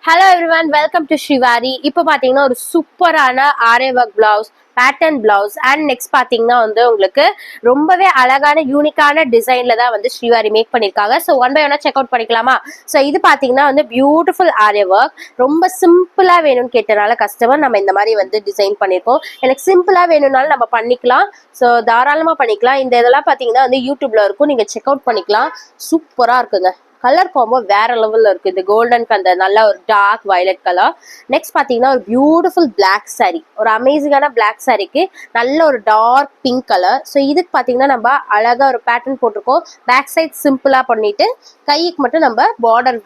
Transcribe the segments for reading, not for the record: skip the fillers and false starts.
Hello everyone, welcome to Srivari. இப்போ பார்த்தீங்கன்னா ஒரு சூப்பரான ஆரே work blouse, pattern blouse and next பார்த்தீங்கன்னா உங்களுக்கு ரொம்பவே அழகான யூனிக்கான டிசைன்ல தான் ஸ்ரீவாரி மேக் பண்ணியிருக்காங்க. ஸோ ஒன் பை ஒன்னா செக் அவுட் பண்ணிக்கலாமா? ஸோ இது பார்த்தீங்கன்னா பியூட்டிஃபுல் ஆரே ஒர்க், ரொம்ப சிம்பிளாக வேணும்னு கேட்டனால கஸ்டமர் நம்ம இந்த மாதிரி டிசைன் பண்ணியிருக்கோம். எனக்கு சிம்பிளாக வேணும்னாலும் நம்ம பண்ணிக்கலாம். ஸோ தாராளமாக பண்ணிக்கலாம். இந்த இதெல்லாம் பார்த்தீங்கன்னா யூடியூப்ல இருக்கும், நீங்கள் செக் அவுட் பண்ணிக்கலாம். சூப்பராக இருக்குங்க. கலர் காம்போ வேற லெவல்ல இருக்கு. இந்த கோல்டனுக்கு அந்த நல்ல ஒரு டார்க் வயலட் கலர். நெக்ஸ்ட் பாத்தீங்கன்னா ஒரு பியூட்டிஃபுல் பிளாக் சாரி, ஒரு அமேசிங்கான பிளாக் சாரிக்கு நல்ல ஒரு டார்க் பிங்க் கலர். ஸோ இதுக்கு பாத்தீங்கன்னா நம்ம அழகா ஒரு பேட்டர்ன் போட்டிருக்கோம். பேக் சைட் சிம்பிளா பண்ணிட்டு கைக்கு மட்டும் நம்ம பார்டர்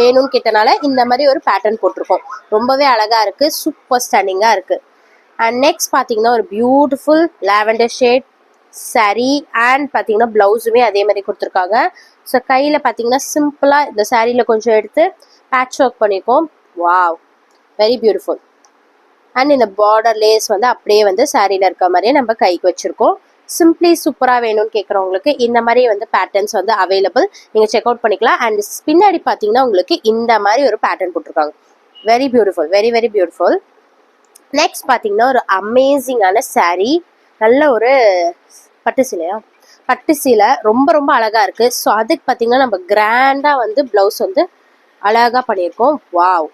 வேணும்னு கேட்டனால இந்த மாதிரி ஒரு பேட்டர்ன் போட்டிருக்கோம். ரொம்பவே அழகா இருக்கு, சூப்பர் ஸ்டாண்டிங்கா இருக்கு. அண்ட் நெக்ஸ்ட் பாத்தீங்கன்னா ஒரு beautiful lavender shade sorry and பார்த்தீங்கன்னா ப்ளவுஸுமே அதே மாதிரி கொடுத்துருக்காங்க. ஸோ கையில் பார்த்தீங்கன்னா சிம்பிளாக இந்த சாரியில் கொஞ்சம் எடுத்து பேட்ச் ஒர்க் பண்ணியிருக்கோம். Wow, very beautiful. அண்ட் இந்த பார்டர் லேஸ் அப்படியே சாரியில் இருக்க மாதிரியே நம்ம கைக்கு வச்சுருக்கோம். சிம்பிளி சூப்பராக வேணும்னு கேட்குறவங்களுக்கு இந்த மாதிரி பேட்டர்ன்ஸ் அவைலபிள், நீங்கள் செக் அவுட் பண்ணிக்கலாம். அண்ட் பின்னாடி பார்த்தீங்கன்னா உங்களுக்கு இந்த மாதிரி ஒரு பேட்டர்ன் போட்டிருக்காங்க. Very beautiful, very very beautiful. Next பார்த்தீங்கன்னா ஒரு அமேசிங்கான சாரி, நல்ல ஒரு பட்டு சீலையா, பட்டு சீலை ரொம்ப ரொம்ப அழகா இருக்கு. ஸோ அதுக்கு பார்த்தீங்கன்னா நம்ம கிராண்டா பிளவுஸ் அழகா பண்ணியிருக்கோம். வாவ்.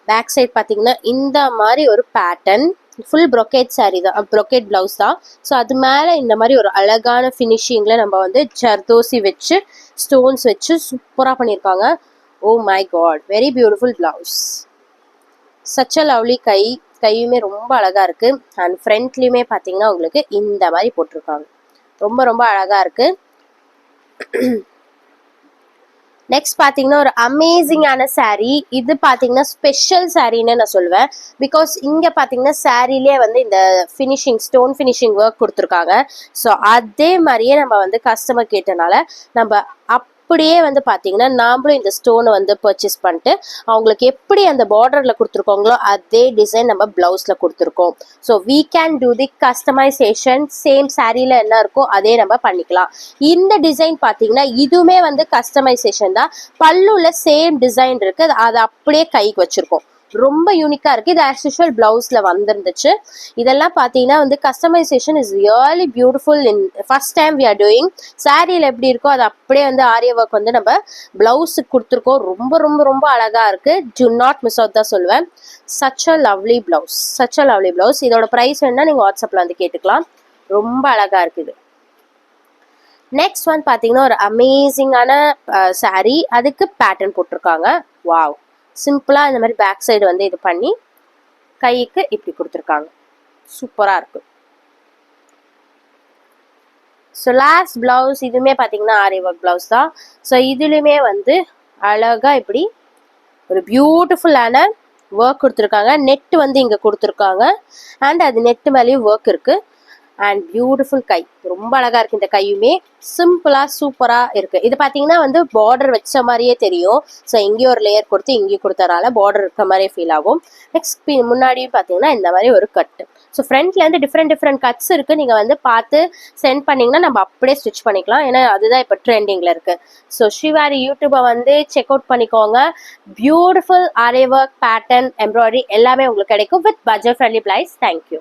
பேக் சைட் பார்த்தீங்கன்னா இந்த மாதிரி ஒரு பேட்டர்ன், ஃபுல் ப்ரொக்கேட் சாரி தான், ப்ரொக்கேட் பிளவுஸ் தான். ஸோ அது மேலே இந்த மாதிரி ஒரு அழகான ஃபினிஷிங்ல நம்ம ஜர்தோசி வச்சு ஸ்டோன்ஸ் வச்சு சூப்பராக பண்ணியிருக்காங்க. Oh my god, very beautiful blouse. Such a lovely. கையுமே ரொம்ப அழகா இருக்கு. அண்ட் ஃப்ரண்ட்லயுமே பாத்தீங்கன்னா உங்களுக்கு இந்த மாதிரி போட்டிருக்காங்க. ரொம்ப ரொம்ப அழகா இருக்கு. நெக்ஸ்ட் பாத்தீங்கன்னா ஒரு அமேசிங்கான சாரீ. இது பாத்தீங்கன்னா ஸ்பெஷல் சாரின்னு நான் சொல்லுவேன். பிகாஸ் இங்க பாத்தீங்கன்னா சாரிலே இந்த ஃபினிஷிங், ஸ்டோன் ஃபினிஷிங் ஒர்க் கொடுத்துருக்காங்க. ஸோ அதே மாதிரியே நம்ம கஸ்டமர் கேட்டனால நம்ம அப்படியே பார்த்தீங்கன்னா நாமளும் இந்த ஸ்டோனை பர்ச்சேஸ் பண்ணிட்டு அவங்களுக்கு எப்படி அந்த பார்டரில் கொடுத்துருக்கோங்களோ அதே டிசைன் நம்ம ப்ளவுஸில் கொடுத்துருக்கோம். So we can do the customisation. Same சாரியில் என்ன இருக்கோ அதே நம்ம பண்ணிக்கலாம். இந்த டிசைன் பார்த்தீங்கன்னா இதுவுமே கஸ்டமைசேஷன் தான். பல்லுல சேம் டிசைன் இருக்கு, அதை அப்படியே கைக்கு வச்சிருக்கோம். ரொம்ப யூனிக்கா இருக்கு. இது ஆஸ் யூஷுவல் பிளவுஸ்ல வந்துருந்துச்சு. இதெல்லாம் பாத்தீங்கன்னா customisation is really beautiful. In first time we are doing. சாரியில எப்படி இருக்கோ அது அப்படியே ஆரிய ஒர்க் நம்ம பிளவுஸுக்கு கொடுத்துருக்கோம். ரொம்ப ரொம்ப ரொம்ப அழகா இருக்கு. டு நாட் மிஸ் அவுட் தான் சொல்லுவேன். Such a lovely blouse, such a lovely blouse. இதோட பிரைஸ் வேணா நீங்க வாட்ஸ்அப்ல கேட்டுக்கலாம். ரொம்ப அழகா இருக்குது. நெக்ஸ்ட் பாத்தீங்கன்னா ஒரு அமேசிங்கான சாரி, அதுக்கு பேட்டர்ன் போட்டிருக்காங்க. வாவ், சிம்பிளா இந்த மாதிரி பேக் சைடு இது பண்ணி கைக்கு இப்படி கொடுத்துருக்காங்க. சூப்பரா இருக்கு. ஸோ லாஸ்ட் பிளவுஸ் இதுவுமே பார்த்தீங்கன்னா ஆரி ஒர்க் பிளவுஸ் தான். ஸோ இதுலையுமே அழகா இப்படி ஒரு பியூட்டிஃபுல்லான ஒர்க் கொடுத்துருக்காங்க. நெட் இங்கே கொடுத்துருக்காங்க. அண்ட் அது நெட்டு மேலேயும் ஒர்க் இருக்கு. அண்ட் பியூட்டிஃபுல் கை, ரொம்ப அழகா இருக்கு. இந்த கையுமே சிம்பிளா சூப்பரா இருக்கு. இது பாத்தீங்கன்னா பார்டர் வச்ச மாதிரியே தெரியும். ஸோ இங்கேயும் ஒரு லேயர் கொடுத்து இங்கேயும் கொடுத்தனால பார்டர் இருக்க மாதிரியே ஃபீல் ஆகும். நெக்ஸ்ட் முன்னாடியும் பாத்தீங்கன்னா இந்த மாதிரி ஒரு கட்டு. ஸோ ஃப்ரண்ட்ல டிஃப்ரெண்ட் கட்ஸ் இருக்கு. நீங்க பார்த்து சென்ட் பண்ணீங்கன்னா நம்ம அப்படியே ஸ்டிச் பண்ணிக்கலாம். ஏன்னா அதுதான் இப்போ ட்ரெண்டிங்ல இருக்கு. ஸோ ஸ்ரீவாரி யூடியூபை செக் அவுட் பண்ணிக்கோங்க. Beautiful aari work, pattern, embroidery எல்லாமே உங்களுக்கு கிடைக்கும் with budget friendly price. Thank you.